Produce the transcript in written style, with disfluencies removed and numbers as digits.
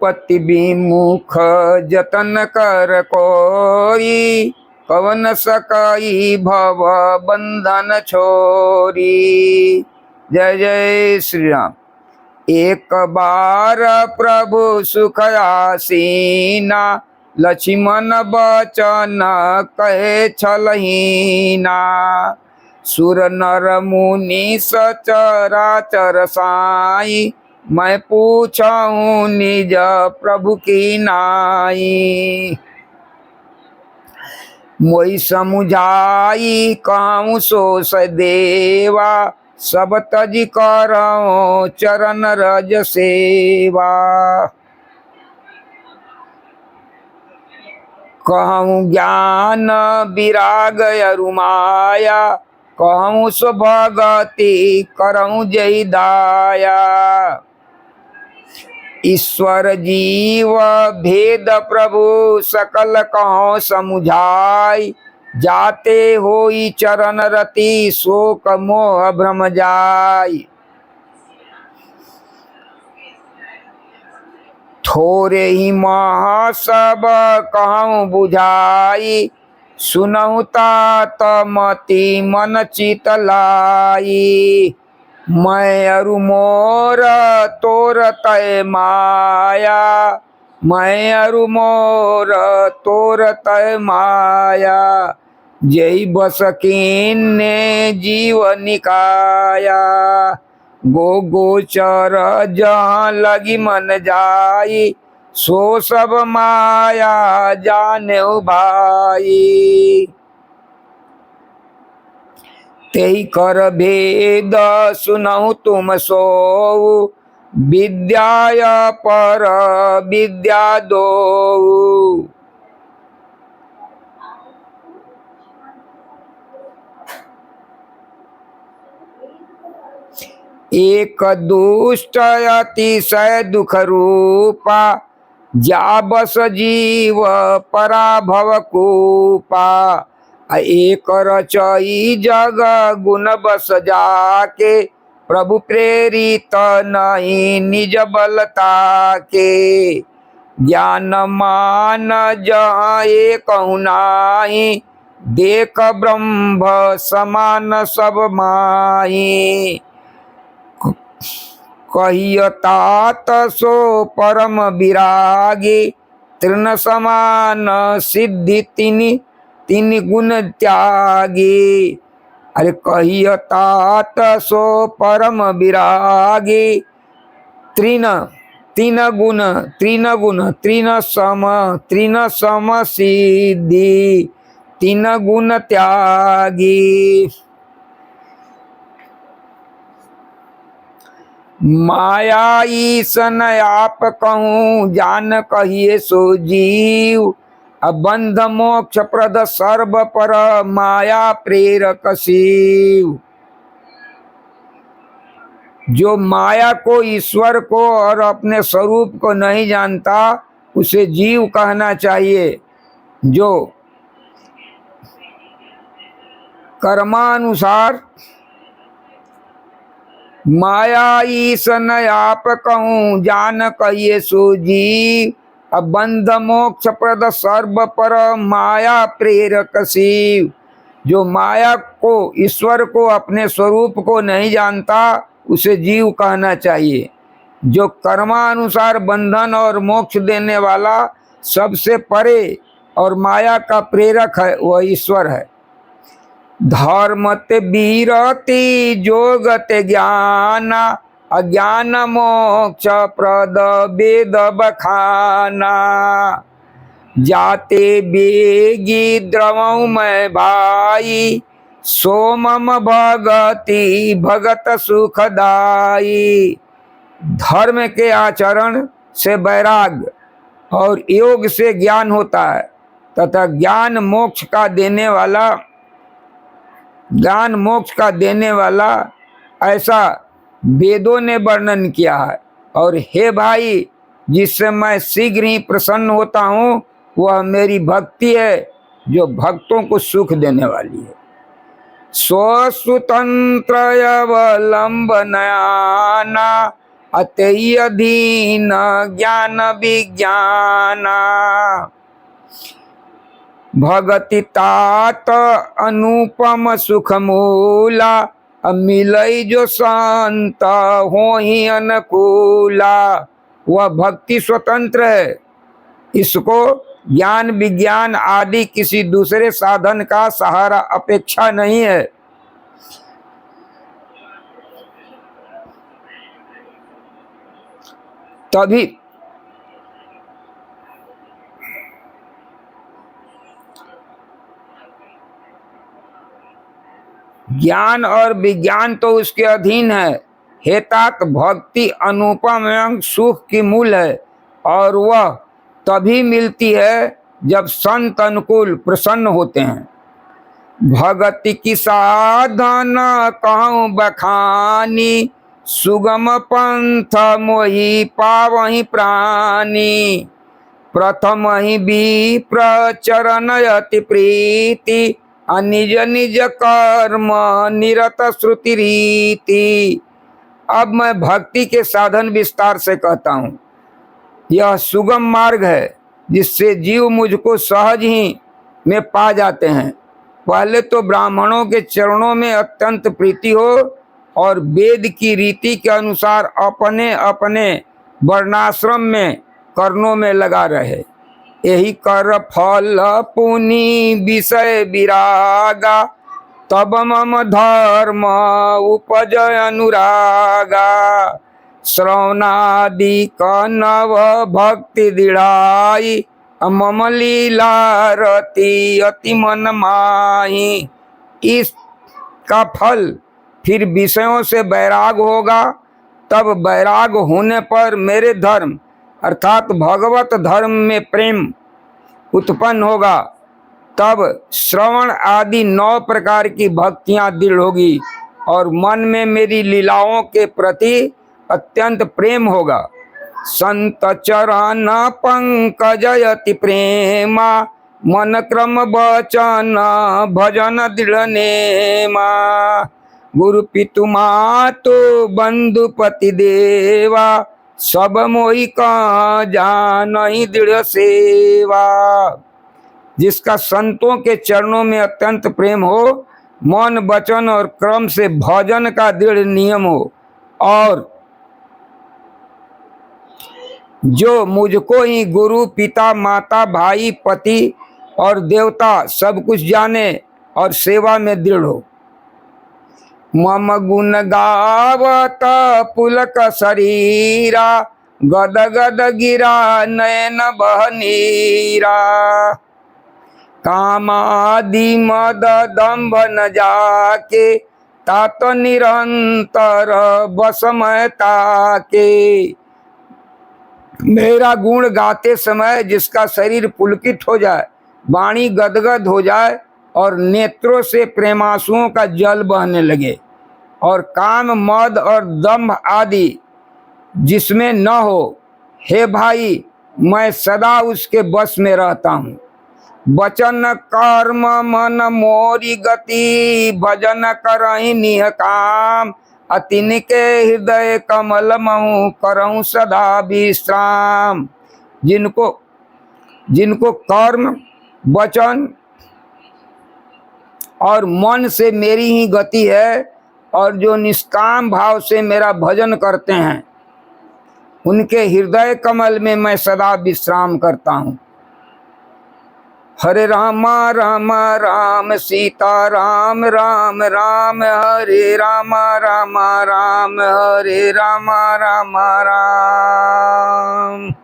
पति विमुख जतन कर कोई, कवन सकाई भव बंधन छोरी। जय जय श्री राम। एक बार प्रभु सुख आसीना, लक्ष्मण बचन कहे छलहीना। सुर नर मुनि सचराचर साई, मैं पूछूं निज प्रभु की नाई। मोई समुझाई कहूँ सो सदेवा, सब तज करऊं चरण रज सेवा। कहूँ ज्ञान विराग अरुमाया, कहूँ सो भगति करऊं जय दाया। ईश्वर जीव भेद प्रभु सकल कहो समुझाई, जाते होई चरण रति शोक मोह भ्रम जाय। थोरे ही महा सब कहूँ बुझाई, सुनहु तात मति मन चित लाई। मैं अरु मोर तोर तय माया, मैं अरु मोर तोर तय माया। जय बस कीन्ने जीव निकाया, गो गोचर जहाँ लगी मन जाई। सो सब माया जाने भाई, तेई कर भेद सुनहु तुम सोऊ। विद्याय पर विद्या दो, एक दुष्ट अतिशय दुख रूपा, जा बस जीव पराभव कूपा। एक रचई जग गुण बस जाके, प्रभु प्रेरित नहीं निज बलता के। ज्ञान मान जहाँ एक नाही, देख ब्रह्म समान सब माही। कहिय तात सो परम विरागी, तृण समान सिद्धि तिनि गुण त्यागी। अरे कहिय तात सो परम विरागी, तीन गुण तृण सम सिद्धि तीन गुण त्यागी। माया ईसन आप कहूँ जान कहिए सो जीव, बंध मोक्ष प्रद सर्व पर माया प्रेरक शिव। जो माया को, ईश्वर को और अपने स्वरूप को नहीं जानता, उसे जीव कहना चाहिए। जो कर्मानुसार माया ईसन आप कहूँ जान कहिए सो जीव, बंध मोक्ष प्रद सर्व पर माया प्रेरक शिव। जो माया को, ईश्वर को, अपने स्वरूप को नहीं जानता, उसे जीव कहना चाहिए। जो कर्मानुसार बंधन और मोक्ष देने वाला, सबसे परे और माया का प्रेरक है, वह ईश्वर है। धर्मते बीरति जोगते ज्ञान, अज्ञान मोक्ष प्रद वेद बखाना। जाते बेगी द्रवऊ मैं भाई, सोमम भगति भगत सुखदाई। धर्म के आचरण से वैराग्य और योग से ज्ञान होता है, तथा ज्ञान मोक्ष का देने वाला ऐसा वेदों ने वर्णन किया है। और हे भाई, जिससे मैं शीघ्र ही प्रसन्न होता हूँ, वह मेरी भक्ति है, जो भक्तों को सुख देने वाली है। स्वस्वतंत्र अवलंबनाना, अतई अधीन ज्ञान विज्ञाना। भगति तात अनुपम सुख मूला, मिलई जो संत होहि अनुकूला। वह भक्ति स्वतंत्र है, इसको ज्ञान विज्ञान आदि किसी दूसरे साधन का सहारा अपेक्षा नहीं है। तभी ज्ञान और विज्ञान तो उसके अधीन है। हेतात भक्ति अनुपम एवं सुख की मूल है, और वह तभी मिलती है जब संत अनुकूल प्रसन्न होते हैं। भगति की साधन कहूँ बखानी, सुगम पंथ मोहि पावहि प्राणी। प्रथम ही भी प्रचरण अति प्रीति, निज निज कर्म निरत श्रुति रीति। अब मैं भक्ति के साधन विस्तार से कहता हूँ। यह सुगम मार्ग है जिससे जीव मुझको सहज ही में पा जाते हैं। पहले तो ब्राह्मणों के चरणों में अत्यंत प्रीति हो और वेद की रीति के अनुसार अपने अपने वर्णाश्रम में कर्णों में लगा रहे। यही कर फल पुनि विषय विरागा, तब मम धर्म उपजय अनुरागा। श्रवणादि नव भक्ति दृढ़ाई, मम लीला रति अति मन माही। इसका फल फिर विषयों से वैराग होगा। तब वैराग होने पर मेरे धर्म अर्थात भगवत धर्म में प्रेम उत्पन्न होगा। तब श्रवण आदि 9 प्रकार की भक्तियां दृढ़ होगी और मन में मेरी लीलाओं के प्रति अत्यंत प्रेम होगा। संत चरण पंकज अति प्रेमा, मन क्रम वचन भजन दृढ़ नेमा। गुरु पितु मातु बंधु पति देवा, सब मोहि का जानहि दृढ़ सेवा। जिसका संतों के चरणों में अत्यंत प्रेम हो, मन वचन और क्रम से भजन का दृढ़ नियम हो, और जो मुझको ही गुरु पिता माता भाई पति और देवता सब कुछ जाने और सेवा में दृढ़ हो। मम गुण गावत पुलक शरीरा, गद गद गिरा नयन बहनीरा। कामादि मद दंभ न जाके, तात निरंतर बसमय ताके। मेरा गुण गाते समय जिसका शरीर पुलकित हो जाए, वाणी गदगद हो जाए और नेत्रों से प्रेमांसुओं का जल बहने लगे, और काम मद और दंभ आदि जिसमें न हो, हे भाई मैं सदा उसके बस में रहता हूँ। वचन कर्म मन मोरी गति, भजन करहि निह काम। अतिन के हृदय कमल महु करऊं सदा विश्राम। जिनको कर्म वचन और मन से मेरी ही गति है, और जो निष्काम भाव से मेरा भजन करते हैं, उनके हृदय कमल में मैं सदा विश्राम करता हूँ। हरे राम राम राम सीता राम राम राम, हरे राम राम राम हरे राम राम राम।